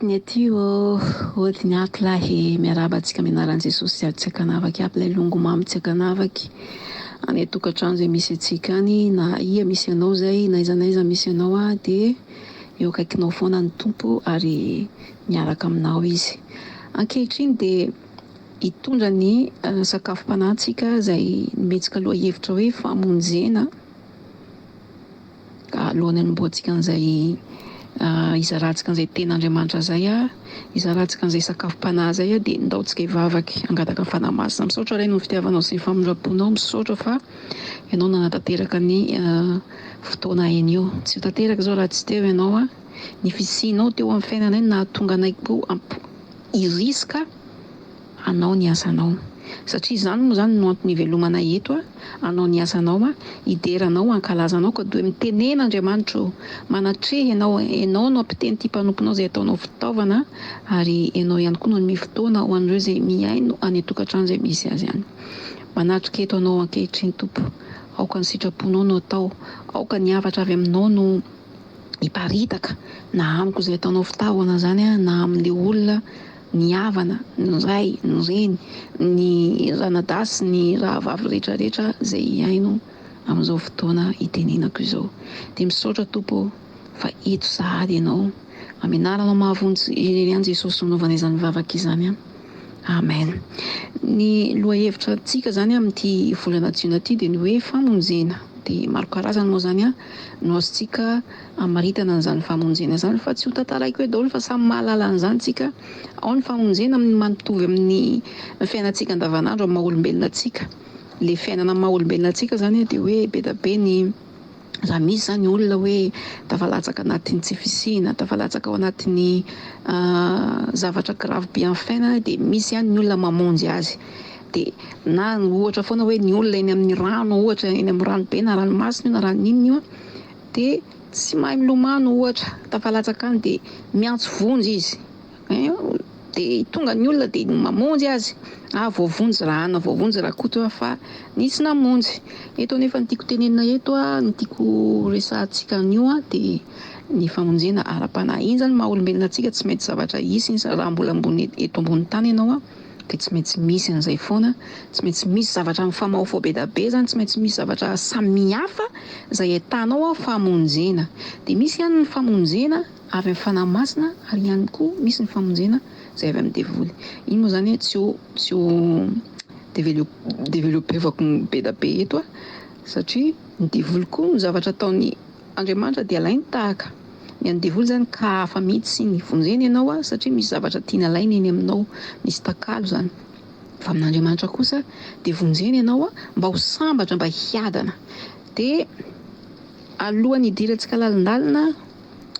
Ohatiny aty ohatiny aklahy miaraba antsika mianaran'i Jesosy sy tsy hakanavaky aby ilay longomamy tsy hakanavaky any tokantrano zay misy antsika any na ia misy anao zay na aiza n'aiza misy anao de eo akaikinao foana ny tompo ary miaraka aminao izy. Ankehitriny de hitondra ny sakafom-panahintsika zay mihetsika aloha hevitra hoe famonjena alohan'ny hanombohantsika an'izay izarantsika an'izay ten'Andriamanitra zay izarantsika an'izay sakafom-panahy zay de ndaontsika hivavaky hangataka fanahy masina. Misaotra iray noho ny fitiavanao sy ny famonjam-ponao, misaotra fa ianao nanatanteraka ny fotoana anio. Tsy ho tanteraka zao raha tsy teo ianao ny fisianao teo amin'ny fiainanay nahatonga anay koa irisika anao ny asanao. Satria zany moa zany no antony ivelomanay eto anao ny asanao hideranao hankalazanao ka doe mitenen'Andriamanitra manatrehy ianao no ampiteny ty mpanomponao zay ataonao fitaovana ary ianao ihany koa no mifotoana ho an'ireo zay miaino any tokantrano zay misy azy any. Manatrika eto anao ankehitriny Tompo, aoka ny sitraponao no atao, aoka ny havatra avy aminao no hiparitaka na amiko zay ataonao fitaovana zany na amin'le olona ny havana, ny ray, ny reny, ny ranadasy, ny rahavavy rehetrarehetra zay iaino amin'izao fotoana itenenako izao. De misaotra Tompo fa eto sahady ianao, amin'ny anaranao mahavonjy irery Jesosy manaovana izany vavaka izany. Amen. Ny lohahevitra antsika zany amin'ity volana Jiona ity de ny hoe famonjena. De maro karazany moa zany no azontsika amaritana an'izany famonjena zany fa tsy ho tantaraiko hoe daholo fa samy mahalala an'izany tsika. Ao ny famonjena manotovy amin'ny fiainantsika andavanandro amin'ny maha-olombelona antsika. Le fiainana maha-olombelona antsika zany de hoe be da be ny raha misy zany olona hoe tafalatsaka anatin'ny tsy fisina, tafalatsaka ao anatin'ny zavatra grave be amin'ny fiainana de misy ihany ny olona mamonjy azy. De na ohatra foana hoe ny olona eny amin'ny rano ohatra eny amin'ny ranobe na ranomasina na ranon'inona io de tsy mahay milomano ohatra tafalatsaka any de miantso vonjy izy de tonga ny olona de mamonjy azy voavonjy raha ana voavonjy raha koto fa nisy namonjy. Eto nefa ny tiako tenenina eto ny tiako resahantsika an'io de ny famonjena ara-panahy. Iny zany maha-olombelona antsika tsy maintsy zavatra hisy raha mbola ambony eto ambony tany ianao de tsy maintsy misy an'izay foana, tsy maintsy misy zavatra mifamaho be da be zany, tsy maintsy misy zavatra samihafa zay ahitanao famonjena. De misy ihany ny famonjena avy amin'ny fanahy masina ary ihany koa misy ny famonjena zay avy amin'ny devoly. Iny moa zany tsy ho developevako be da be eto satria ny devoly koa ny zavatra ataon'ny Andriamanitra de alainy tahaka. Ny an'ny devoly zany ka hafa mihitsy ny vonjena ianao satria misy zavatra tiana alaina eny aminao, misy takalo zany. Fa amin'Andriamanitra kosa de vonjena ianao mba ho sambatra, mba hiadana. De alohan'ny hidirantsika lalindalina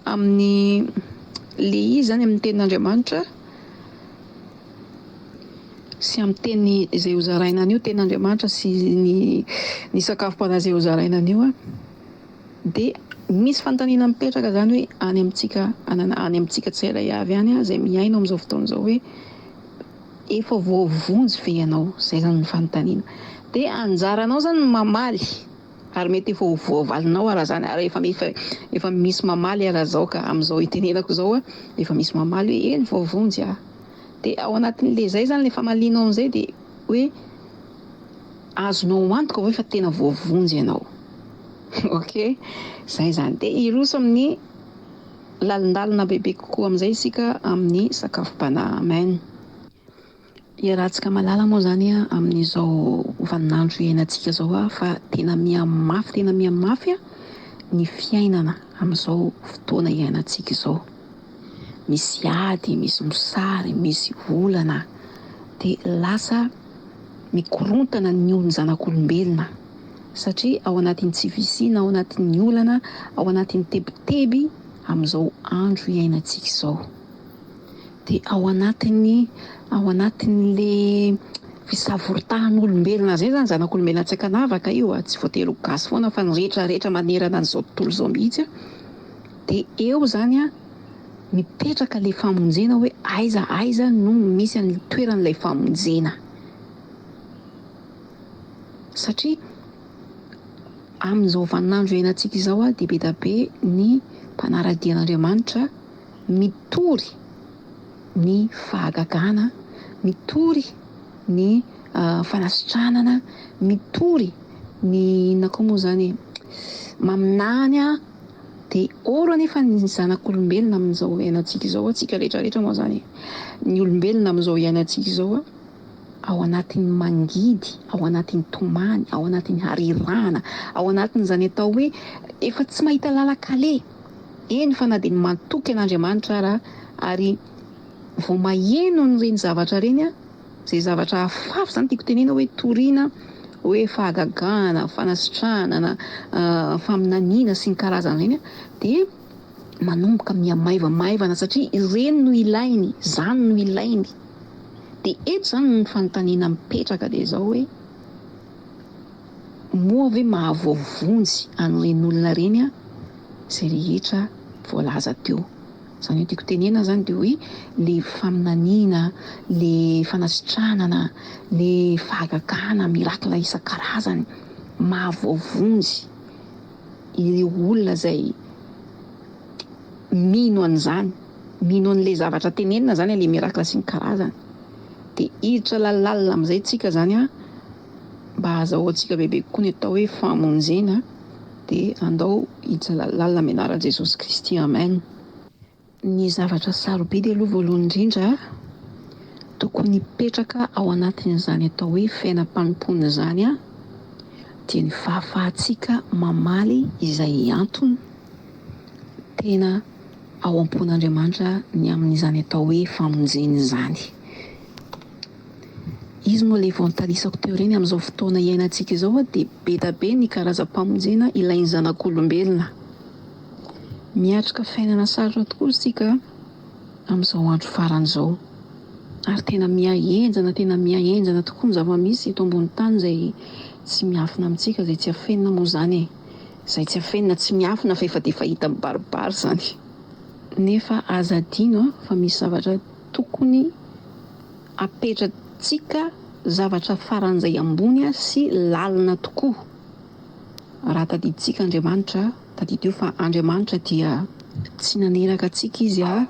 amin'ny le izy zany amin'ny tenin'Andriamanitra sy amin'ny teny izay hozaraina an'io tenin'Andriamanitra sy ny sakafom-panahy izay hozaraina an'io de misy fanontaniana mipetraka zany hoe any amintsika tsirairay avy any zay miaino amin'izao fotoana izao hoe efa voavonjy ve ianao, zay zany ny fanontaniana. De anjaranao zany mamaly ary mety efa ho voavalinao raha zany ary efa misy mamaly raha zao ka amin'izao itenenako zao efa misy mamaly hoe ny voavonjy de ao anatin'le zay zany le famalianao amin'izay de hoe azonao antoka hoe fa tena voavonjy ianao. Ok, zay zany de hiroso amin'ny lalindalina bebe kokoa amin'izay isika amin'ny sakafom-panahy. Amen. Iarahantsika malala moa zany amin'izao vaninandro iainantsika zao fa tena mihamafy ny fiainana amin'izao fotoana iainantsika izao. Misy ady, misy mosary, misy olana de lasa mikorontana ny olona zanak'olombelona satria ao anatin'ny tsy fisina, ao anatin'ny olana, ao anatin'ny tebiteby amin'izao andro iainantsika izao. De ao anatin'le fisavorontahan'olombelona zay zany zanak'olombelona tsy hakanavaka io tsy voatery ho gasy foana fa ny rehetrarehetra manerana an'izao tontolo izao mihitsy de eo zany mipetraka le famonjena hoe aiza no misy an'ilay toeran'ilay famonjena. Satria amin'izao vaninandro iainantsika izao de be da be ny mpanaradian'Andriamanitra mitory ny fahagagana, mitory ny fanasitranana, mitory ny inona koa moa zany maminany a. De oro anefa ny zanak'olombelona amin'izao iainantsika izao, atsika rehetrarehetra moa zany, ny olombelona amin'izao iainantsika izao ao anatin'ny mangidy, ao anatin'ny tomany, ao anatin'ny harirahana, ao anatin'izany atao hoe efa tsy mahita lalakale. Eny fa na dia ny matoky an'Andriamanitra ara, ary vao maheno n'ireny zavatra reny a, zay zavatra hafahafa zany tiako tenena hoe toriana, hoe fahagagana, fanasitranana, faminaniana sy ny karazana reny a, dia manomboka miamaivamaivana satria ireny no ilainy, zany no ilainy. Dia eto zany ny fanontaniana mipetraka dia zao hoe moa ve mahavoavonjy an'ireny olona reny a zay rehetra voalaza teo. Zany hoe tiako tenena zany dia hoe le faminaniana, le fanasitranana, le fahagagana, mirakila isan-karazany mahavoavonjy ireo olona zay mino an'izany, mino an'le zavatra tenenina zany le mirakila sy ny karazany. Dia hiditra lalina amin'izay tsika zany a, mba ahazahoantsika bebe kokoa ny atao hoe famonjena, dia andao hiditra lalina amin'ny anaran'i Jesosy Kristy. Amen. Ny zavatra sarobidy aloha voalohany indrindra tokony hipetraka ao anatin'izany atao hoe fiainam-panompoana izany a, dia ny fahafahantsika mamaly izay antony tena ao am-pon'Andriamanitra ny amin'izany atao hoe famonjena izany. Izy moa ilay vao nitalisako teo ireny amin'izao fotoana iainantsika izao a, dia be da be ny karazam-pamonjena ilain'ny zanak'olombelona. Miatrika fiainana sarotra tokoa isika amin'izao andro faran'izao, ary tena miahenjana tokoa ny zava-misy eto ambony tany izay tsy miafina amintsika, izay tsy hafenina moa zany e. Izay tsy hafenina, tsy miafina fa efa dia fahita mibaribary zany. Nefa aza adino fa misy zavatra tokony apetratsika, zavatra faran'izay ambony a sy lalina tokoa. Raha tadiditsika Andriamanitra, tadidio fa Andriamanitra dia tsy naneraka antsika izy a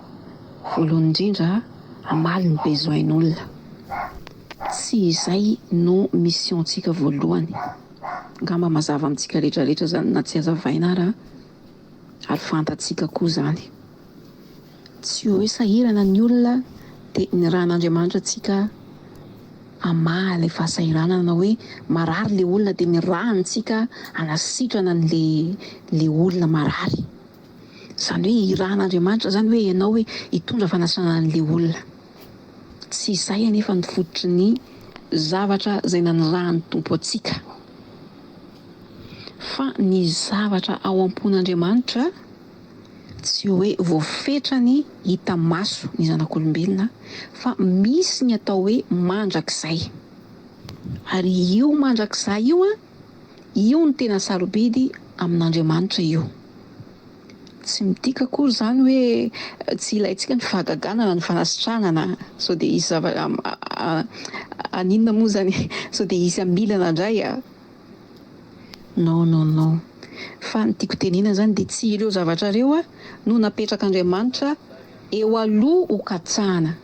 voalohany indrindra hamaly ny besoin-n'olona. Tsy izay no mission-tsika voalohany. Angamba mazava amintsika rehetrarehetra zany na tsy hazavaina ara, ary fantatsika koa zany. Tsy hoe sahirana ny olona dia ny rahan'Andriamanitra antsika hamaly fahasahiranana, na hoe marary le olona dia ny rahantsika hanasitrana le olona marary. Izany hoe irahan'Andriamanitra zany hoe ianao hoe hitondra fanasana an'le olona. Tsy izay anefa ny fototry ny zavatra izay nanirahan'ny Tompo antsika, fa ny zavatra ao am-pon'Andriamanitra tsy hoe voafetrany hita maso ny zanak'olombelona, fa misy ny atao hoe mandrakizay. Ary io mandrakizay io a, io no tena sarobidy amin'Andriamanitra io. Tsy midika akory zany hoe tsy ilaintsika ny fahagagana na ny fanasitranana, sao dia isy aninona moa zany, sao dia isy amilana indray a. Non. Fa ny tiako tenena zany dia tsy ireo zavatra ireo a no napetrak'Andriamanitra eo aloha hokatsahana.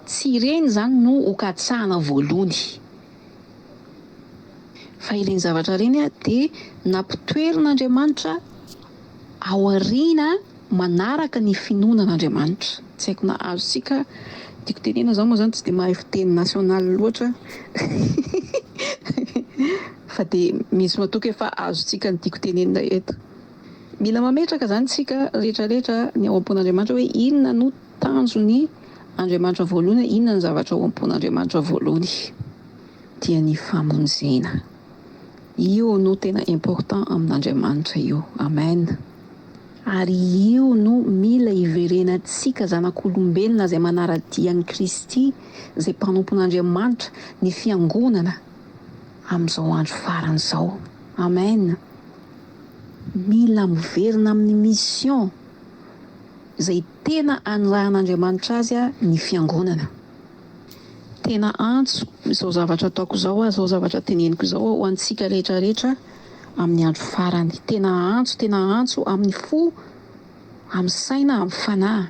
Tsy ireny zany no hokatsahana voalohany. Fa ireny zavatra ireny a dia nampitoerin'Andriamanitra ao aoriana manaraka ny finoanan'Andriamanitra. Tsy haiko na azontsika, tiako tenena zao moa zany tsy dia mahay fiteny nasionaly loatra fa dia misy matoky efa azontsika ny tiako tenena eto. Mila mametraka zany tsika rehetrarehetra ny ao am-pon'Andriamanitra hoe inona no tanjon'ny Andriamanitra voalohany, inona ny zavatra ao am-pon'Andriamanitra voalohany, dia ny famonjena. Io no tena important amin'Andriamanitra io. Amen. Ary io no mila hiverenantsika zanak'olombelona izay manara-dia ny Kristy, izay mpanompon'Andriamanitra, ny fiangonana amin'izao andro faran'izao. Amen. Mila miverina amin'ny mission izay tena anirahan'Andriamanitra azy a, ny fiangonana. Tena antso izao zavatra ataoko izao a, izao zavatra teneniko izao ho antsika rehetrarehetra amin'ny andro farany. Tena antso amin'ny fo, amin'ny saina, amin'ny fanahy.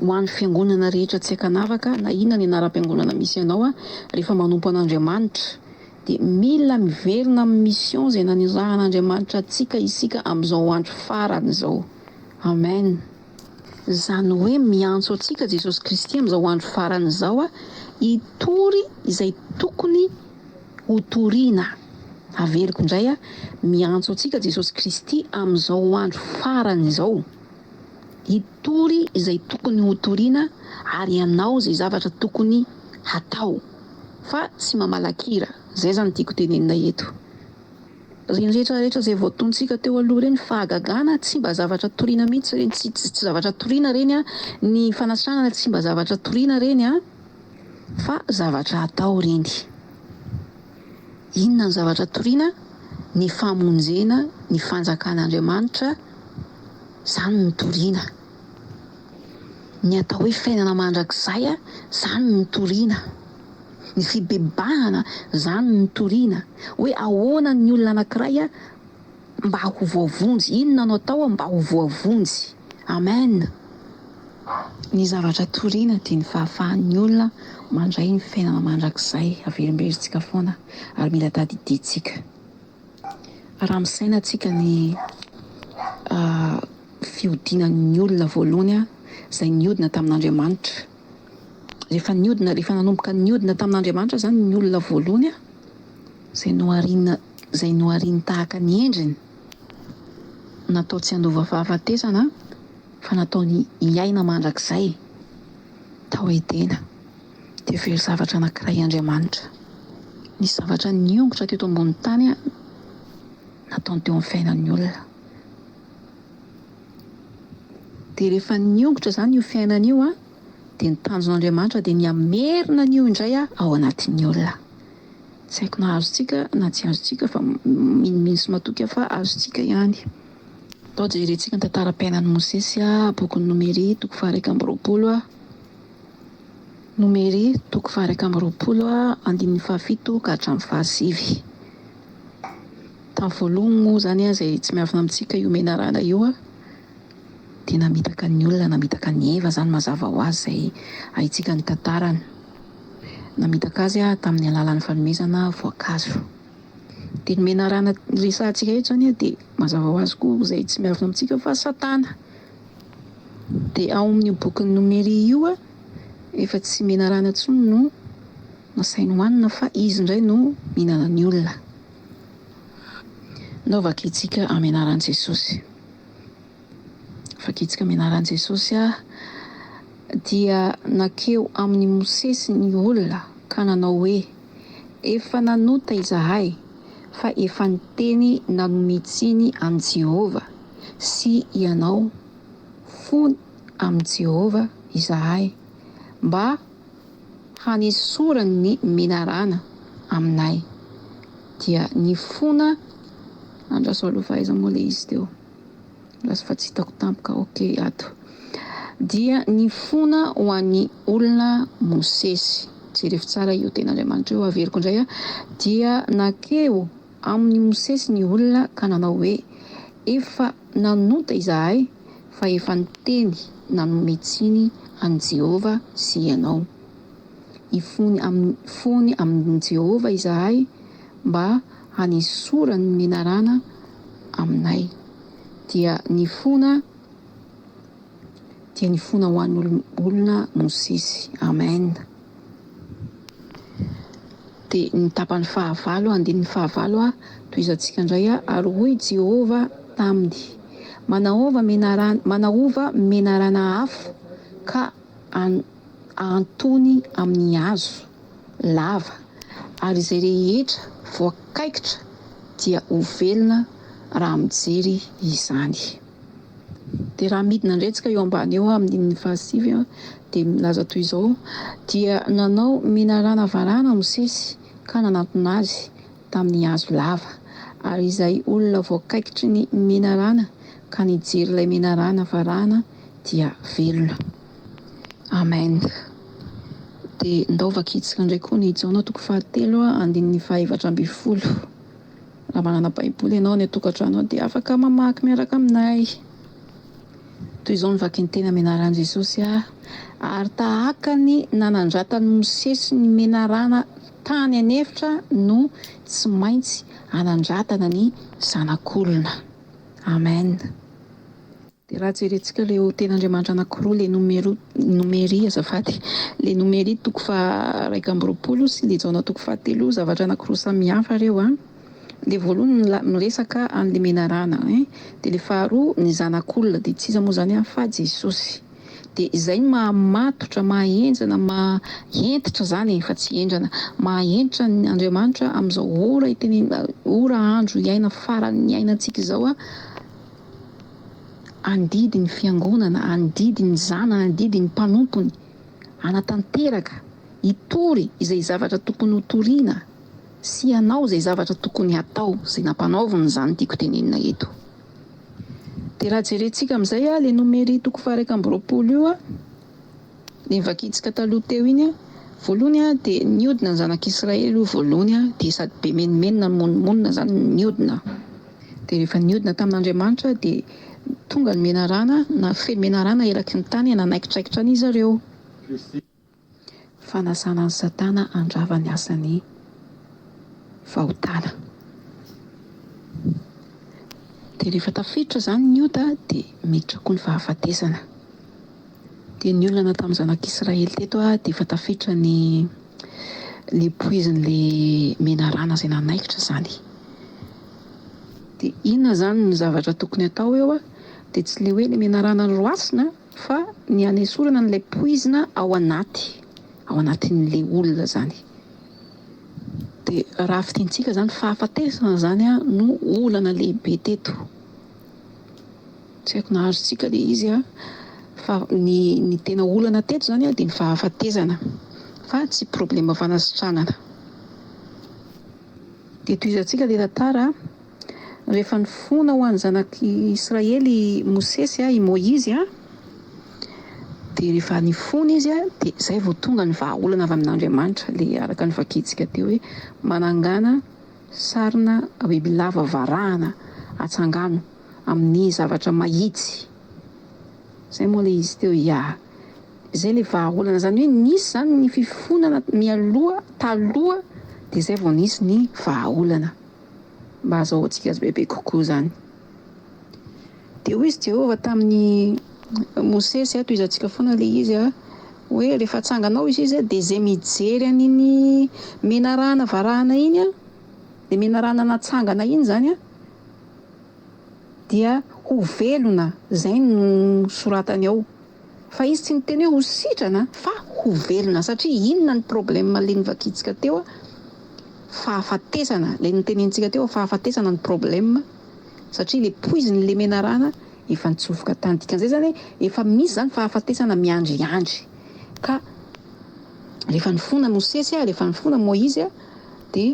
ho an'ny fiangonana rehetra tsy hakanavaka na inona ny anaram-piangonana misy ianao rehefa manompo an'Andriamanitra dia mila miverina amin'ny mission izay nanirahan'Andriamanitra antsika isika amin'izao andro farany izao. Amen. Izany hoe miantso antsika Jesosy Kristy amin'izao andro farany izao hitory izay tokony ho toriana. Averiko indray miantso antsika Jesosy Kristy amin'izao andro farany izao hitory izay tokony ho toriana ary ianao izay zavatra tokony hatao fa tsy mamalakira. Zay zany tiako tenenina eto. Reny rehetrarehetra izay voatontsika teo aloha reny fahagagana tsy mba zavatra toriana mihitsy reny, tsy zavatra toriana reny ny fanasranana tsy mba zavatra toriana reny fa zavatra hatao reny. Inona ny zavatra toriana? Ny famonjena ny fanjakan'Andriamanitra, zany ny toriana. Ny atao hoe fiainana mandrakizay zany ny toriana. Ny fibebahana zany ny toriana. Hoe ahoana ny olona anankiray mba ho voavonjy, inona no atao mba ho voavonjy. Amen. Ny zavatra toriana dia ny fahafahan'ny olona mandray ny fiainana mandrakizay. Averimberitsika foana ary mila tadiditsika. Raha misaina antsika ny fihodinan'ny olona voalohany izay nihodina tamin'Andriamanitra. Rehefa nanomboka nihodina tamin'Andriamanitra zany ny olona voalohany izay nohariany tahaka ny endriny, natao tsy handova fahafatesana fa natao ny hiaina mandrakizay tao edena. Dia very zavatra anankiray Andriamanitra. Ny zavatra niongotra teto ambony tany nataony teo amin'ny fiainan'ny olona. Dia rehefa niongotra zany io fiainana io dia ny tanjon'Andriamanitra dia ny amerina an'io indray ao anatin'ny olona. Tsy haiko na azontsika na tsy azontsika fa miniminy sy matoky fa azontsika ihany. Atao jerentsika ny tantaram-piainan'i Mosesy, boky Nomery toko 120, Nomery toko 120 andininy 17 ka hatramin'ny 19. Tamin'ny voalohany moa zany izay tsy miafina amintsika io menarana io dia namitaka ny olona, namitaka ny Eva zany mazava ho azy izay haitsika ny tantarany. Namitaka azy tamin'ny alalan'ny fanomezana voankazo. Dia ny menarana resahantsika eto zany dia mazava ho azy koa izay tsy miafina amintsika fa Satana. Dia ao amin'ny bokin'ny Nomery io efa tsy menarana intsony no nasainy hohanina fa izy indray no mihinana ny olona. Ndao vakintsika amin'ny anaran'i Jesosy. Vakintsika amin'ny anaran'i Jesosy dia nakeo amin'ny Mosesy ny olona ka nanao hoe: efa nanota izahay fa efa niteny nanome tsiny an Jehova sy ianao fony amin'ny Jehova izahay mba hanesorany ny menarana aminay. Dia ny fona andraso aloha fahaiza moa le izy teo, lasa fa tsy hitako tampoka. Ok, ato. Dia ny fona ho an'ny olona Mosesy. Jerefy tsara io ten'Andriamanitra io, averiko indray dia nakeo amin'ny Mosesy ny olona ka nanao hoe: efa nanota izahay fa efa niteny nanome tsiny an Jehova sy ianao. Ifony amin'ny Jehova izahay mba hanesorany ny menarana aminay. Dia ny fona ho an'ny olona Mosesy. Amen. Dia ny tapany fahavalo, andininy fahavalo toy izantsika indray ary hoy Jehova taminy: manahova menarana afo ka antony amin'ny hazo lava ary izay rehetra voakaikitra dia ho velona raha mijery izany. Dia raha midina ndretsika eo ambany eo amin'ny 19 dia milaza toy izao: dia nanao menarana varana Mosesy ka nanantona azy tamin'ny hazo lava ary izay olona voakaikitry ny menarana ka nijery ilay menarana varana dia velona. Amen. Dia ndao vakintsika indray koa ny Jaona toko 7 andininy 17. Raha manana baiboly ianao ny atokantrano dia afaka mamaky miaraka aminay. toy izao nivaky ny tena menarana Jesosy ary tahakany nanandratany Mosesy ny menarana tany anefitra no tsy maintsy anandratana ny zanak'olona. Amen. Dia raha jerentsika ilay ten'Andriamanitra anankiroa, ilay nomeria azafady, ilay nomeria toko 120 sy ilay jaona toko 13, zavatra anankiroa samihafa ireo Ilay voalohany miresaka an'ilay menarana dia ilay faharoa ny zanak'olona, dia tsy iza moa izany fa Jesosy. Dia izay mahamatotra, mahenjana, mahentitra izany fa tsy hendrana, mahenitra ny Andriamanitra amin'izao ora andro iaina faran'ny iainantsika izao andidy ny fiangonana, andidy ny zanany, andidy ny mpanompony, anatanteraka, hitory izay zavatra tokony ho toriana sy hanao izay zavatra tokony hatao, izay nampanaoviny izany tiako tenenina eto. Dia raha jerentsika amin'izay ilay nomeria toko 120 io ilay nivakintsika taloha teo iny voalohany dia niodina ny zanak'Israely io voalohany dia sady be menimenina monina izany niodina. Dia rehefa niodina tamin'Andriamanitra dia tonga ny menarana, na feno menarana eraky ny tany nanaikitraikitra an'izy ireo. Fanasana ny Satana andrava ny asany fahotana. Dia rehefa tafiditra izany ny ota dia miditra koa ny fahafatesana. Dia ny olona tamin'ny zanak'Israely teto dia efa tafiditra ny poizin'ilay menarana izay nanaikitra izany. Dia inona izany ny zavatra tokony hatao eo dia tsy ilay hoe ilay menarana roasina fa ny hanesorana n'ilay poizina ao anatin'ilay olona izany. Dia raha fitiantsika izany fahafatesana izany no olana lehibe teto. Tsy haiko na azontsika ilay izy fa ny tena olana teto izany dia ny fahafatesana fa tsy problema fanasitranana. Dia toizantsika ilay tantara rehefa nifoana ho an'ny zanak'Israely Mosesy i Moizy dia rehefa nifoana izy dia izay vao tonga ny vahaolana avy amin'Andriamanitra, ilay araka ny vakintsika teo hoe manangana sarina bibilava varahana atsangano amin'ny zavatra mahitsy. Izay moa ilay izy teo izay ilay vahaolana izany hoe nisy izany ny fifonana mialoha taloha dia izay vao nisy ny vahaolana mba azahoantsika azy bebe kokoa izany. Dia hoy izy Jehovah tamin'ny Mosesy toizantsika foana ilay izy hoe rehefa atsanganao izy dia izay mijery an'iny menarana varahana iny dia menarana natsangana iny izany dia ho velona, izay no soratany ao. Fa izy tsy niteny hoe ho sitrana fa ho velona satria inona ny problème ilay nivakintsika teo fahafatesana, ilay nitenentsika teo fahafatesana ny problème satria ilay poizin'ilay menarana efa nitsofoka tany. Dikan'izay izany efa misy izany fahafatesana miandriandry. Ka rehefa nifoana Mosesy rehefa nifoana Moizy dia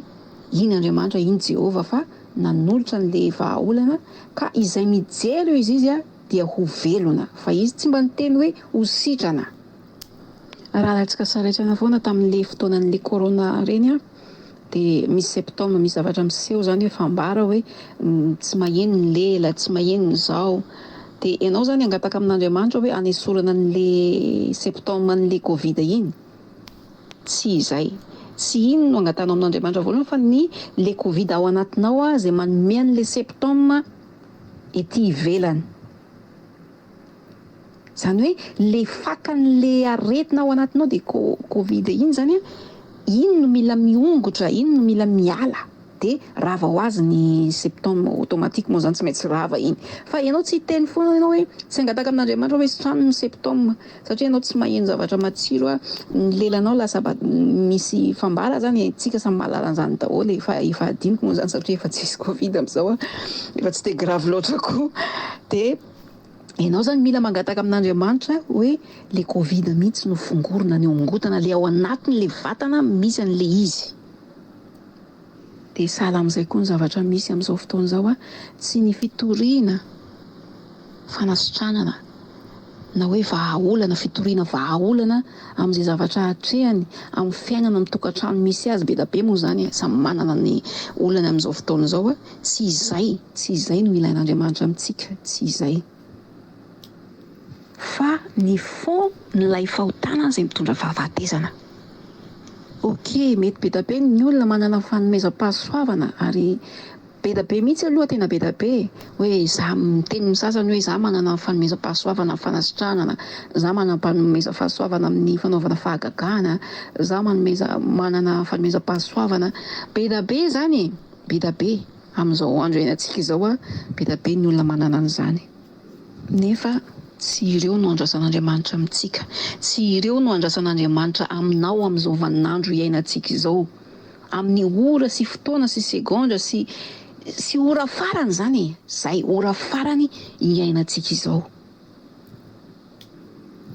iny Andriamanitra, iny Jehovah fa nanolotra n'ilay vahaolana ka izay mijery eo izy dia ho velona, fa izy tsy mba niteny hoe ho sitrana. Raha alatsika saraitsana foana tamin'ilay fotoanan'ilay corona ireny dia misy septambra misy zavatra miseho izany hoe fambara hoe tsy maheno ny lela, tsy maheno ny zao. Dia ianao izany angataka amin'Andriamanitra hoe hanesorana an'ilay septambra n'ilay Covid iny. Tsy izay. Tsy iny no angatanao amin'Andriamanitra voalohany fa ilay Covid ao anatinao izay manome an'ilay septambra ety ivelany. Izany hoe ilay fakan'ilay aretina ao anatinao dia Covid iny izany iny no mila miongotra, iny no mila miala. Dia rava ho azy ny septambra automatique moa izany tsy maintsy rava iny. Fa ianao tsy hiteny foana ianao hoe tsy angataka amin'Andriamanitra hoe sitrano ny septambra satria ianao tsy maheno zavatra matsiro ny lelanao lasa misy fambara izany. Tsika samy mahalala an'izany daholo efa adiniko moa izany satria efa tsisy Covid amin'izao efa tsy dia grave loatra koa. Dia ianao izany mila mangataka amin'Andriamanitra hoe ilay Covid mihitsy no fongorona ny ongotana ilay ao anatin'ilay vatana misy an'ilay izy. Dia sahala amin'izay koa ny zavatra misy amin'izao fotoana izao tsy ny fitoriana fanasitranana na hoe vahaolana, fitoriana vahaolana amin'izay zavatra hatrehany amin'ny fiainana amin'ny tokantrano misy azy be da be moa izany samy manana ny olana amin'izao fotoana izao tsy izay no ilain'Andriamanitra amintsika, tsy izay. ny fond nylay fahotana izay mitondra fahafatesana. Ok, mety be dabe ny olona manana fanomezam-pahasoavana ary be dabe mihitsy aloha tena be dabe hoe za miteny ny sasany hoe za manana fanomezam-pahasoavana fanasitranana, za manana-panomeza-pahasoavana amin'ny fanaovana fahagagahana, za manana fanomezam-pahasoavana. Be dabe zany, be dabe amin'izao andro iainantsika izao be dabe ny olona manana an'izany. Nefa tsy ireo no andrasan'Andriamanitra amintsika, tsy ireo no andrasan'Andriamanitra aminao amin'izao vaninandro iainantsika izao, amin'ny ora sy fotoana sy segondra sy ora farany zany, zay ora farany iainantsika izao.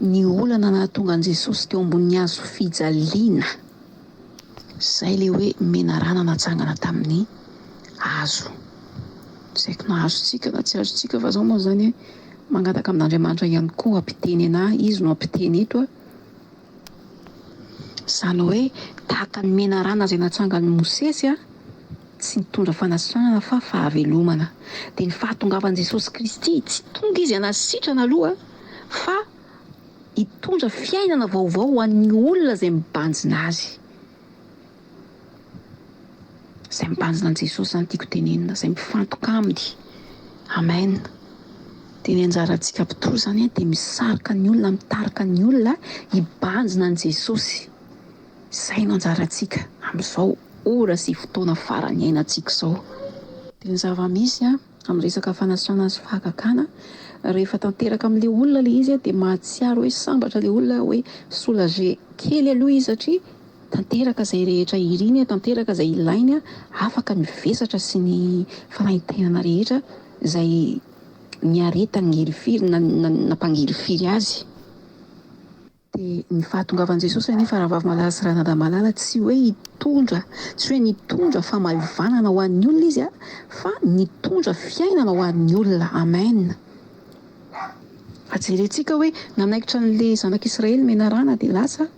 Ny olana nahatonga an'i Jesosy teo ambonin'ny hazo fijaliana, zay le hoe menarana natsangana tamin'ny hazo. Tsy haiko na azontsika na tsy azontsika fa zao moa zany mangataka amin'Andriamanitra ihany koa ampiteny anahy, izy no ampiteny eto zany hoe tahaka ny menarana izay natsangan'i Mosesy tsy nitondra fanasitranana fa fahavelomana. Dia ny fahatongavan'i Jesosy Kristy tsy tonga izy hanasitrana aloha fa hitondra fiainana vaovao ho an'ny olona izay mibanjina azy. Izay mibanjina an'i Jesosy zany tiako tenenina, izay mifantoka aminy. Amen. Dia ny anjarantsika mpitoro zany dia misarika ny olona, mitarika ny olona hibanjina an'i Jesosy. Izay no anjarantsika amin'izao ora sy fotoana farany iainantsika izao. Dia ny zava-misy amin'ny resaka fanasitranana sy fahagagahana, rehefa tanteraka amin'ilay olona ilay izy dia mahatsiaro hoe sambatra ilay olona hoe soulager kely aloha izy satria tanteraka izay rehetra iriny, tanteraka izay ilainy, afaka mivesatra sy ny fanaintainana rehetra izay niareta ny herifiry nampangirifiry azy. Dia ny fahatongavan'i Jesosy anefa raha vavy malala sy ranadà malala tsy hoe hitondra, tsy hoe nitondra famalivanana ho an'ny olona izy fa nitondra fiainana ho an'ny olona. Amen. Fa jerentsika hoe nanaikitra n'ilay zanak'Israely menarana dia lasa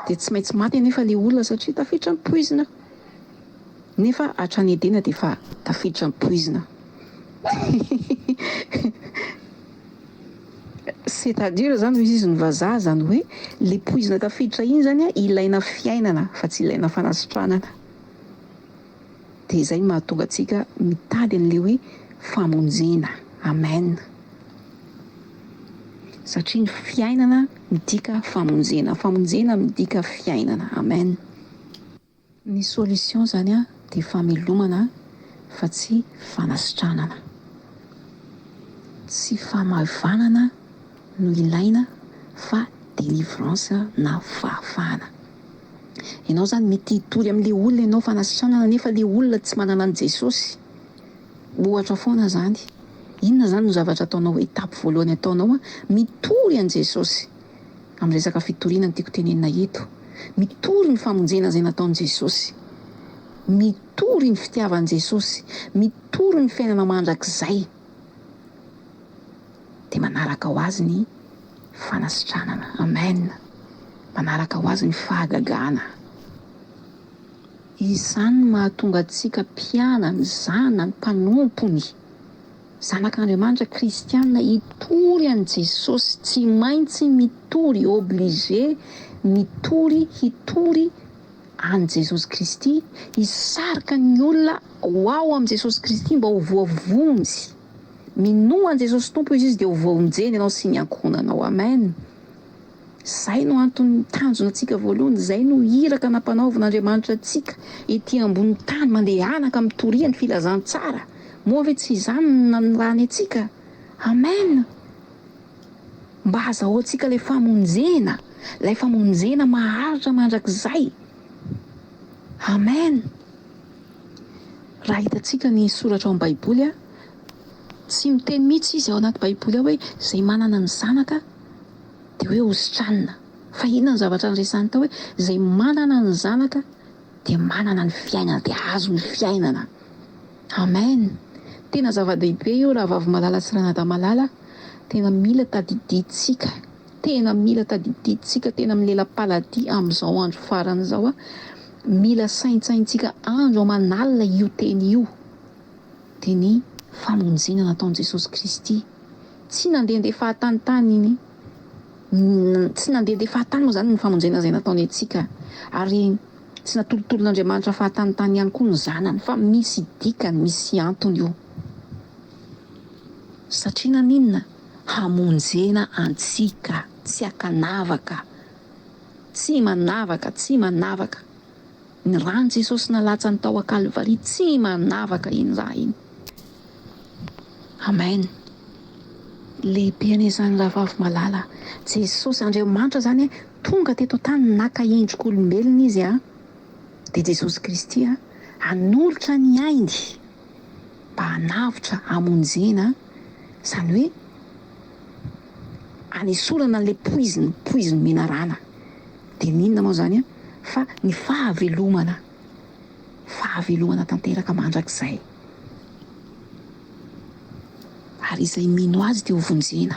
dia tsy maintsy maty anefa ilay olona satria tafiditra ny poizina. Nefa hatrany Edena dia efa tafiditra ny poizina. C'est-à-dire zany hoe izy ny vazaha zany hoe le poizina tafiditra iny zany ilaina fiainana fa tsy ilaina fanasitranana. Dia izay mahatonga antsika mitady an'ilay hoe famonjena. Amen. Satria ny fiainana midika famonjena, famonjena midika fiainana. Amen. Ny solution zany dia famelomana fa tsy fanasitranana. Tsy famalivanana no ilaina fa délivrance na fahafahana. Ianao zany mety hitory amin'ilay olona ianao fanasitranana nefa ilay olona tsy manana an'i Jesosy. Ohatra foana zany. Inona zany no zavatra ataonao hoe étape voalohany ataonao mitory an'i Jesosy. Amin'ny resaka fitoriana no tiako tenenina eto. Mitory ny famonjena izay nataon'i Jesosy. Mitory ny fitiavan'i Jesosy. Mitory ny fiainana mandrakizay. Dia manaraka ho azy ny fanasitranana. Amen. Manaraka ho azy ny fahagagahana. Izany mahatonga antsika mpianany, zanany, mpanompony, zanak'Andriamanitra kristiana hitory an'i Jesosy. Tsy maintsy mitory, obligé mitory, hitory an'i Jesosy Kristy. Hisarika ny olona ho ao amin'i Jesosy Kristy mba ho voavonjy. Minoa an'i Jesosy Tompo izy dia ho voavonjeny ianao sy ny ankohonanao. Amen. Zay no antony tanjona antsika voalohany, zay no iraka nampanaovan'Andriamanitra antsika ety ambony tany mandeha anaka mitoriany filazantsara. Moa ve tsy izany nanirany antsika? Amen. Mba hazahoantsika ilay famonjena maharitra mandrakizay. Amen. Raha hitantsika ny soratra ao amin'ny Baiboly tsy miteny mihitsy izy ao anaty Baiboly hoe izay manana ny zanaka dia hoe hositranina. Fa inona ny zavatra niresahany tao hoe izay manana ny zanaka dia manana ny fiainana, dia azo ny fiainana. Amen. Tena zava-dehibe io raha vavy malala sy ranadà malala. Tena mila tadidintsika. Tena mila tadidintsika tena amin'ny lela-paladia amin'izao andro farany izao. Mila saintsaintsika andro aman'alina io teny io. Dia ny famonjena nataon'i Jesosy Kristy. Tsy nandehandeha fahatanitany iny. tsy nandeha fahatany moa zany ny famonjena izay nataony antsika, ary tsy natolotolon'Andriamanitra fahatanitany ihany koa ny zanany, fa misy dikany, misy antony io. Satria naninona? Hamonjena antsika, tsy hakanavaka, tsy manavaka. Ny rano Jesosy nalatsany tao a Kalvaria tsy manavaka iny raha iny. Amen. Lehibe an'izany rahavavy malala. Jesosy Andriamanitra zany tonga teto tany naka endrik'olombelona izy de Jesosy Kristy hanolotra ny ainy mba hanavotra hamonjena, zany hoe hanesorana le poiziny menarana. De ninona moa zany fa ny fahavelomana tanteraka mandrakizay. Ary izay mino azy dia ho vonjena.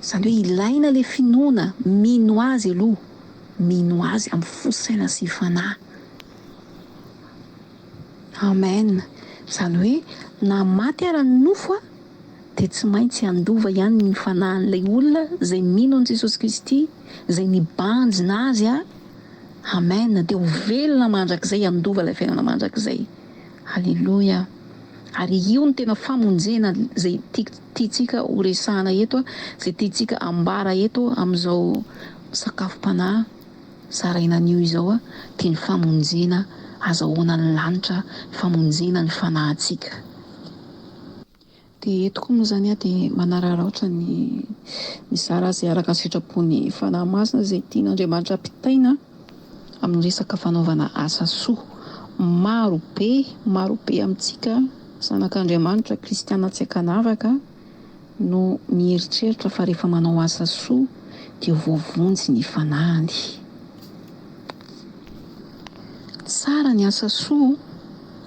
Zany hoe ilaina le finoana, mino azy aloha, mino azy amin'ny fo saina sy fanahy. Amen. Zany hoe na maty ara ny nofo dia tsy maintsy handova ihany ny fanahin'ilay olona izay mino an' Jesosy Kristy, izay nibanjina azy amen, dia ho velona mandrakizay, handova ilay fiainana mandrakizay. Halleloja. Ary io ny tena famonjena izay tiantsika ho resahana eto, izay tiantsika ambara eto amin'izao sakafom-panahy zaraina an'io izao dia ny famonjena azahoana ny lanitra, famonjena ny fanahintsika. Dia eto koa moa zany dia manararaotra ny zara izay araka ny sitrapony fanahy masina izay tian'Andriamanitra ampitaina amin'ny resaka fanaovana asa soa. Maro be amintsika zanak'Andriamanitra, kristiana tsy hakanavaka no mieritreritra fa rehefa manao asa soa dia voavonjy ny fanahiny. Tsara ny asa soa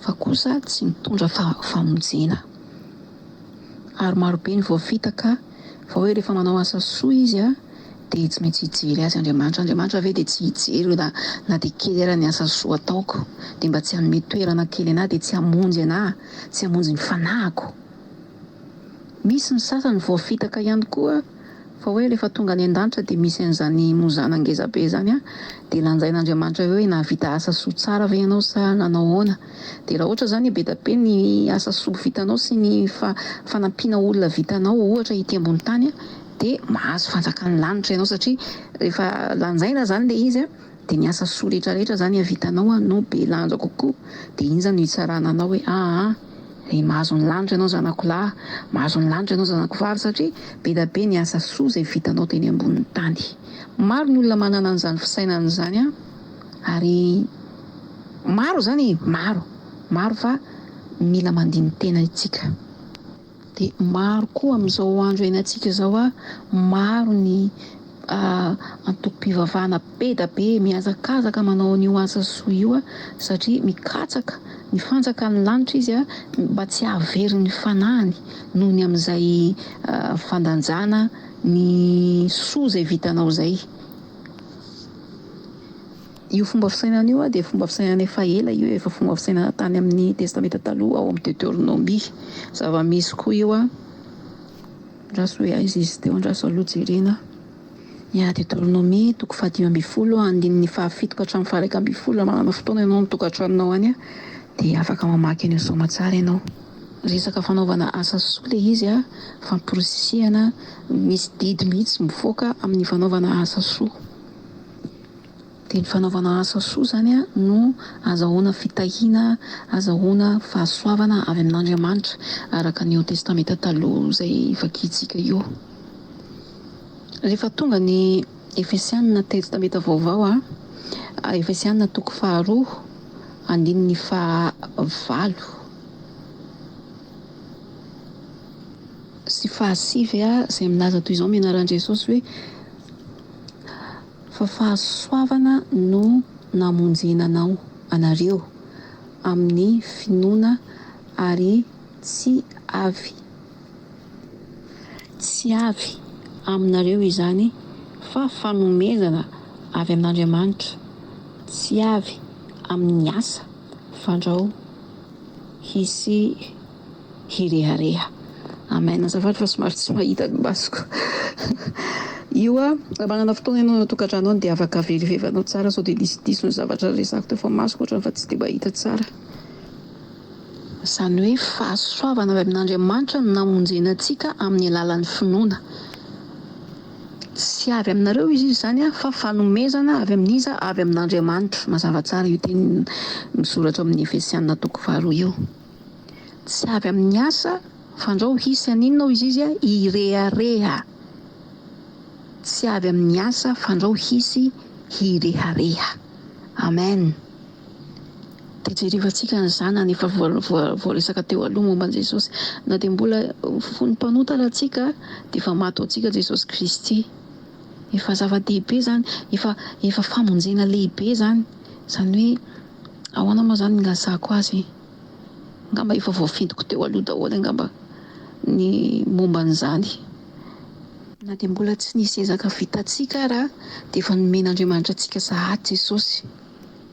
fa kosa tsy mitondra famonjena. Ary maro be ny voafitaka fa hoe rehefa manao asa soa izy dia tsy maintsy hijery azy Andriamanitra ve dia tsy hijery na dia kely ara ny asa soa ataoko, dia mba tsy hanome toerana kely anahy, dia tsy hamonjy anahy, tsy hamonjy ny fanahiko. Misy ny sasany voafitaka ihany koa fa hoe rehefa tonga any an-danitra dia misy an'izany mozana ngeza be zany dia lanjain'Andriamanitra hoe nahavita asa soa tsara ve ianao sa nanao ahoana. Dia raha ohatra zany be da be ny asa soa vitanao sy ny fanampiana olona vitanao ohatra ity ambony tany dia mahazo fanjakan'ny lanitra ianao, satria rehefa lanjaina zany le izy dia ny asa soa rehetrarehetra zany vitanao no be lanja kokoa. Dia iny zany hitsarana anao hoe mahazo ny lanitra ianao zanako lahy, mahazo ny lanitra ianao zanako vavy, satria be da be ny asa soa izay vitanao teny ambonin'ny tany. Maro ny olona manana an'izany fisainana izany ary maro fa mila mandiny tena itsika. Dia maro koa amin'izao andro iainantsika izao maro ny antokom-pivavahana be da be mihazakazaka manao an'io asa soa io satria mikatsaka ny fanjakan'ny lanitra izy mba tsy hahavery ny fanahiny noho ny amin'izay fandanjana ny soa izay vitanao izay. Io fomba fisainana io dia fomba fisainana efa ela io, efa fomba fisainana tany amin'ny testameta taloha ao amin'ny Deutéronomie. Zava-misy koa io raso hoe aiza izy teo andraso aloha jerena. Deutéronomie 5:10 andininy 7 ka hatramin'ny 11 manana fotoana ianao ny tokantranonao any dia afaka mamaky an'io soamantsara ianao. Resaka fanaovana asa soa le izy famporisihana, misy didy mihitsy mivoaka amin'ny fanaovana asa soa. Dia ny fanaovana asa soa zany no azahoana fitahiana, azahoana fahasoavana avy amin'Andriamanitra araka ny testameta taloha izay vakiantsika io. Rehefa tonga ny Efesianina testameta vaovao Efesianina 2 andininy 9 sy 10 izay milaza toy izao mianaran'i Jesosy hoe fa fahasoavana no namonjena anareo amin'ny finoana ary tsy avy aminareo izany fa fanomezana avy amin'Andriamanitra, tsy avy amin'ny asa fandrao hisy hirehareha. amen. Azafady fa somary tsy mahita ny masoko. Io manana fotoana ianao ao tokantrano ao dia afaka verivevanao tsara sao dia diso ny zavatra resako teo fa masoko ohatrany fa tsy dia mahita tsara. Izany hoe fahasoavana avy amin'Andriamanitra no namonjena antsika amin'ny alalan'ny finoana. Tsy avy aminareo izy izany fa fanomezana avy amin'iza? Avy amin'Andriamanitra. Mazava tsara io teny misoratra amin'ny Efesianina 2:2 io. Tsy avy amin'ny asa fandrao hisy aninona izy irehareha. Tsy avy amin'ny asa fandrao hisy hirehareha. Amen. Dia jerevantsika ny zanany efa voaresaka teo aloha momba an'i Jesosy. Na dia mbola fony mpanotana antsika dia efa maty ho antsika Jesosy Kristy. Efa zava-dehibe zany, efa famonjena lehibe zany. Izany hoe ahoana moa zany nilazako azy? Angamba efa voafintoko teo aloha daholo angamba ny momba an'izany. Na dia mbola tsy nisy ezaka vitantsika raha dia efa nomen'Andriamanitra antsika sahady Jesosy.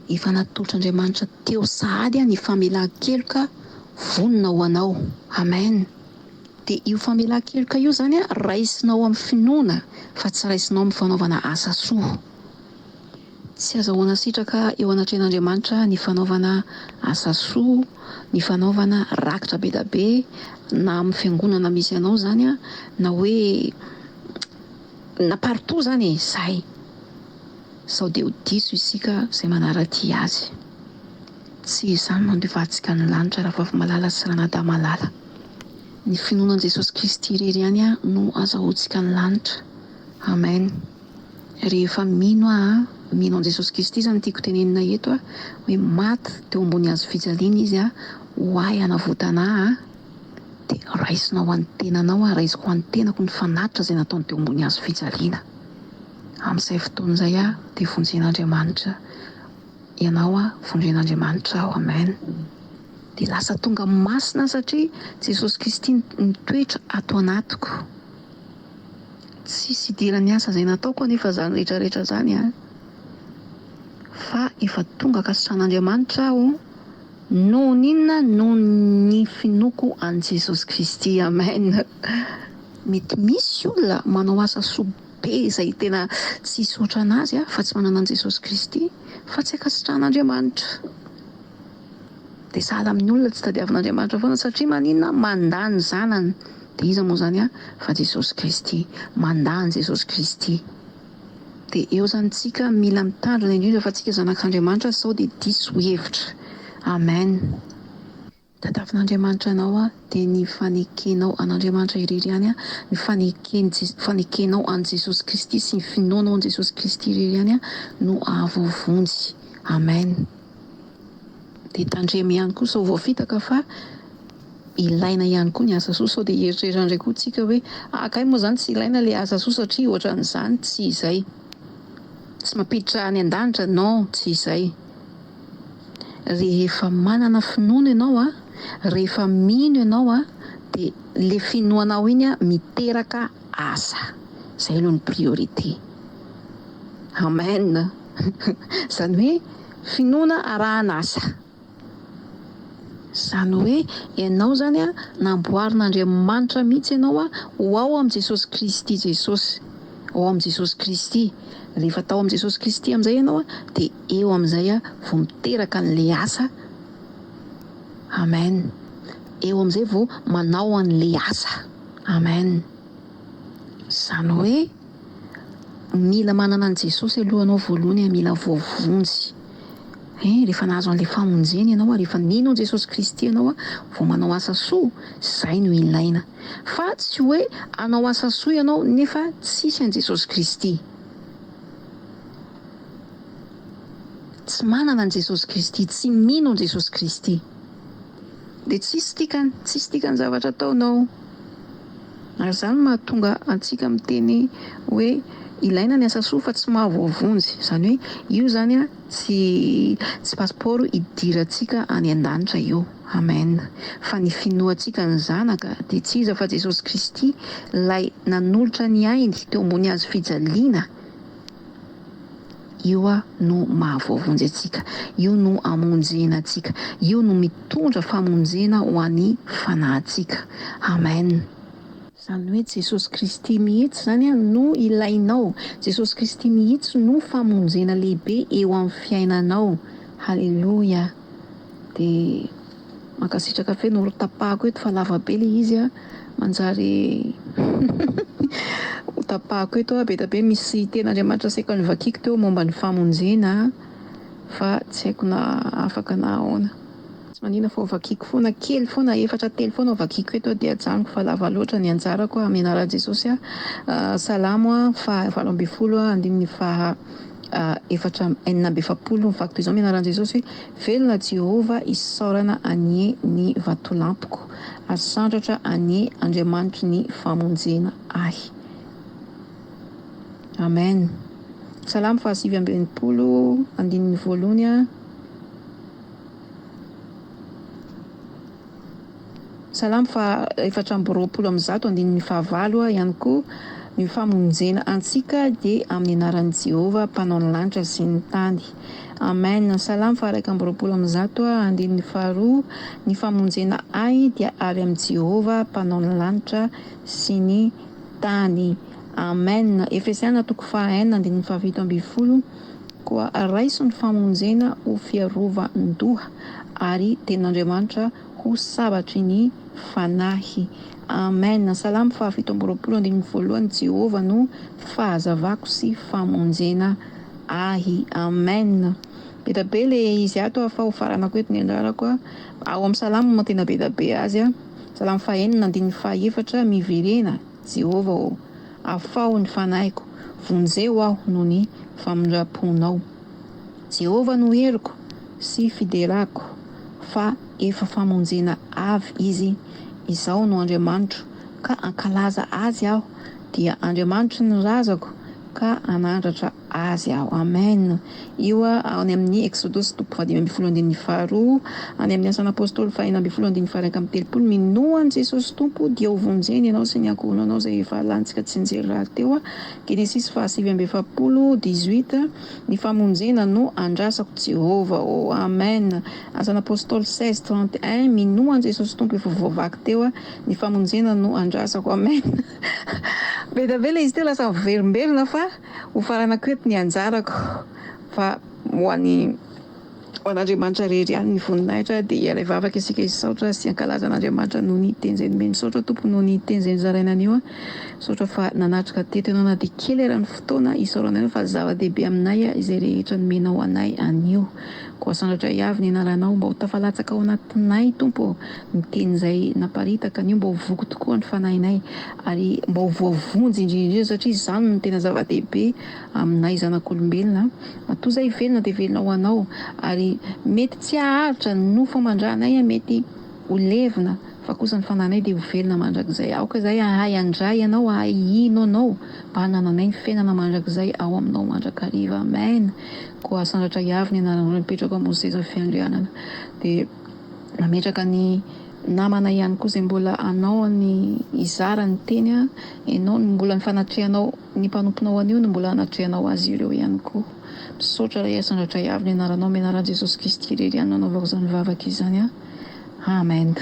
Efa natolotr'Andriamanitra teo sahady ny famelan-keloka vonona ho anao. Amen. Dia io famelan-keloka io zany raisinao amin'ny finoana fa tsy raisinao amin'ny fanaovana asa soa. Tsy azahoana sitraka eo anatrehan'Andriamanitra ny fanaovana asa soa, ny fanaovana rakitra be da be na amin'ny fiangonana misy anao zany na hoe na partout zany izay. Sao dia ho diso isika izay manaraty azy. Tsy izany mandevantsika ny lanitra raha fa malala sy raha nadà malala. Ny finoanan' Jesosy Kristy irery ihany no azahoantsika ny lanitra. Amen. Rehefa mino an Jesosy Kristy zany tiako tenenina eto hoe maty teo ambony hazo fijaliana izy ho ahy hanavotana dia raisinao an'ny tenanao raisiko an'ny tenako ny fanatitra izay nataony teo ambony hazo fijaliana. Amin'izay fotoana izay dia vonjen'Andriamanitra ianao vonjen'Andriamanitra ao. Amen. Dia lasa tonga masina satria Jesosy Kristy nitoetra ato anatiko. Tsisy idiran'ny asa izay nataoko anefa zany rehetrarehetra zany fa efa tonga kasitran'Andriamanitra aho noho n'inona? Noho ny finoko an'i Jesosy Kristy. Amen. Mety misy olona manao asa soa be izay tena tsisy ohatran'azy fa tsy manana an'i Jesosy Kristy fa tsy ankasitran'Andriamanitra. Dia sahala amin'ny olona tsy tadiavin'Andriamanitra foana satria maninona? Mandà ny zanany. Dia iza moa zany fa Jesosy Kristy. Mandà ny Jesosy Kristy. Dia eo zany tsika mila mitandrina indrindra fa tsika zanak'Andriamanitra sao dia diso hevitra. Amen. Tadiavin'Andriamanitra anao dia ny fanekenao an'Andriamanitra irery ihany ny fanekenao an' Jesosy Kristy sy ny finoanao an' Jesosy Kristy irery ihany no ahavovonjy. Amen. Dia tandremo ihany koa sao voafitaka fa ilaina ihany koa ny asa soa sao dia eritreritra indray koa tsika hoe akay moa zany tsy ilaina ilay asa soa satria ohatran'izany. Tsy izay. Tsy mampiditra any an-danitra. Non, tsy izay. Rehefa manana finoana ianao rehefa mino ianao dia le finoanao iny miteraka asa. Izay aloha ny priorité. Amen. Izany hoe finoana arahan'asa. Izany hoe ianao zany namboarin'Andriamanitra mihitsy ianao ho ao amin'i Jesosy Kristy Jesosy. Ao amin'i Jesosy Kristy. Rehefa tao amin'i Jesosy Kristy amin'izay ianao dia eo amin'izay vao miteraka an'ilay asa. Amen. Eo amin'izay vao manao an'ilay asa. Amen. Izany hoe mila manana an'i Jesosy aloha ianao voalohany mila voavonjy. Rehefa nahazo an'ilay famonjena ianao rehefa mino an'i Jesosy Kristy ianao vao manao asa soa. Izay no ilaina. Fa tsy hoe hanao asa soa ianao nefa tsisy an'i Jesosy Kristy. Tsy manana an'i Jesosy Kristy, tsy mino an'i Jesosy Kristy. Dia tsisy dikany zavatra ataonao. Ary izany mahatonga antsika miteny hoe ilaina ny asa soa fa tsy mahavoavonjy. Izany hoe io zany tsy pasiporo hidirantsika any an-danitra io. Amen. Fa ny finoantsika ny zanaka dia tsy iza fa Jesosy Kristy ilay nanolotra ny ainy teo ambony hazo fijaliana. Io no mahavoavonjy antsika. Io no amonjena antsika. Io no mitondra famonjena ho an'ny fanahintsika. Amen. Zany hoe Jesosy Kristy mihitsy zany a no ilainao. Jesosy Kristy mihitsy no famonjena lehibe eo amin'ny fiainanao. Halleloia. De mankasitraka fe no tapahako eto fa lava be le izy a, manjary tapahako eto a be da be misy ten'Andriamanitra saika nivakiko teo momba ny famonjena fa tsy haiko na afaka na ahoana. Tsy manina fa vakiko foana kely foana, 4 foana vakiko eto de ajanoko fa lava loatra ny anjarako amin'ny anaran'i Jesosy a. Salamo a fa 7 andininy fa 470 mivakiko izao amin'ny anaran'i Jesosy hoe velona Jehova isaorana anie ny vatolampoko, asandratra anie Andriamanitry ny famonjena ahy. Amen. Salamo fa 720 andininy 1 a. Salamo fa 420 andininy 9 ihany koa, ny famonjena antsika de amin'ny anaran'i Jehova mpanao ny lanitra sy ny tany. Amen. Salamo fa 120 andininy 2, ny famonjena ahy dia avy amin'ny Jehova mpanao ny lanitra sy ny tany. Amen. Efesiana 4 andininy 17 koa, raiso ny famonjena ho fiarovan-doha ary ten'Andriamanitra ho sabatry ny fanahy. Amen. Salamo fa 7 andininy 1, Jehova no fahazavako sy famonjena ahy. Amen. Be da be le izy ato fa ho faranako eto ny anjarako a. Ao amin'ny salamo mo tena be da be azy a. Salamo fa 4 andininy 4, miverena Jehova o, afaho ny fanahiko, vonjeo aho noho ny famindraponao. Jehova no heriko sy fiderako, fa efa famonjena avy izy. Izao no Andriamanitro ka ankalaza azy aho, dia Andriamanitro ny razako ka anandratra azy aho. Amen. Io any amin'ny Exodus 15:2, any amin'ny asan'ny apôstôly 1:1-1:30, minoan Jesosy Tompo dia ho vonjeny ianao sy ny ankohonanao zay efa lantsika tsy nijery raha teo a. Genesis 7:18, ny famonjena no andrasako Jehova o. Amen. Asan'ny apôstôly 16:31, minoan Jesosy Tompo efa voavaky teo a, ny famonjena no andrasako. Amen. Be da be le izy teo lasa verimberina fa ho faranako eto ny anjarako, fa ho an'Andriamanitra rery ihany ny voninahitra dia iray vavaka isika isaotra sy ankalaza an'Andriamanitra noho ny teny meny. Saotra Tompo noho ny teny izay nozarainan'io a. Saotra fa nanatrika teto ianao na dia kely eran'ny fotoana isaoranay fa zava-dehibe aminay izay rehetra nomenao anay anio. Koa sandratra iavy ny anaranao, mba ho tafalatsaka ao anatinay Tompo, ny teny izay naparitaka anio mba ho voky tokoa ny fanahinay ary mba ho voavonjy indrindra satria izany no tena zava-dehibe aminay zanak'olombelona. Matoa zay velona dia velona ho anao ary mety tsy haharitra ny nofo aman-dranay, mety ho levina fa kosa ny fanahinay dia ho velona mandrakizay. Aoka zay ahay andray ianao, ahay hino anao mba hanananay ny fiainana mandrakizay ao aminao mandrakariva. Amen. Koa sandratra iavy ny anaranao nipetraka amin'ny seza fiandrianana, dia nametraka ny namana ihany koa izay mbola anao ny izara ny teny a, ianao mbola ny fanatrehanao ny mpanomponao anio no mbola hanatrehanao azy ireo ihany koa. Misaotra ilay sandratra iavy ny anaranao amin'ny anaran'i Jesosy Kristy rery ihany nanaovako izany vavaka izany a. Amen.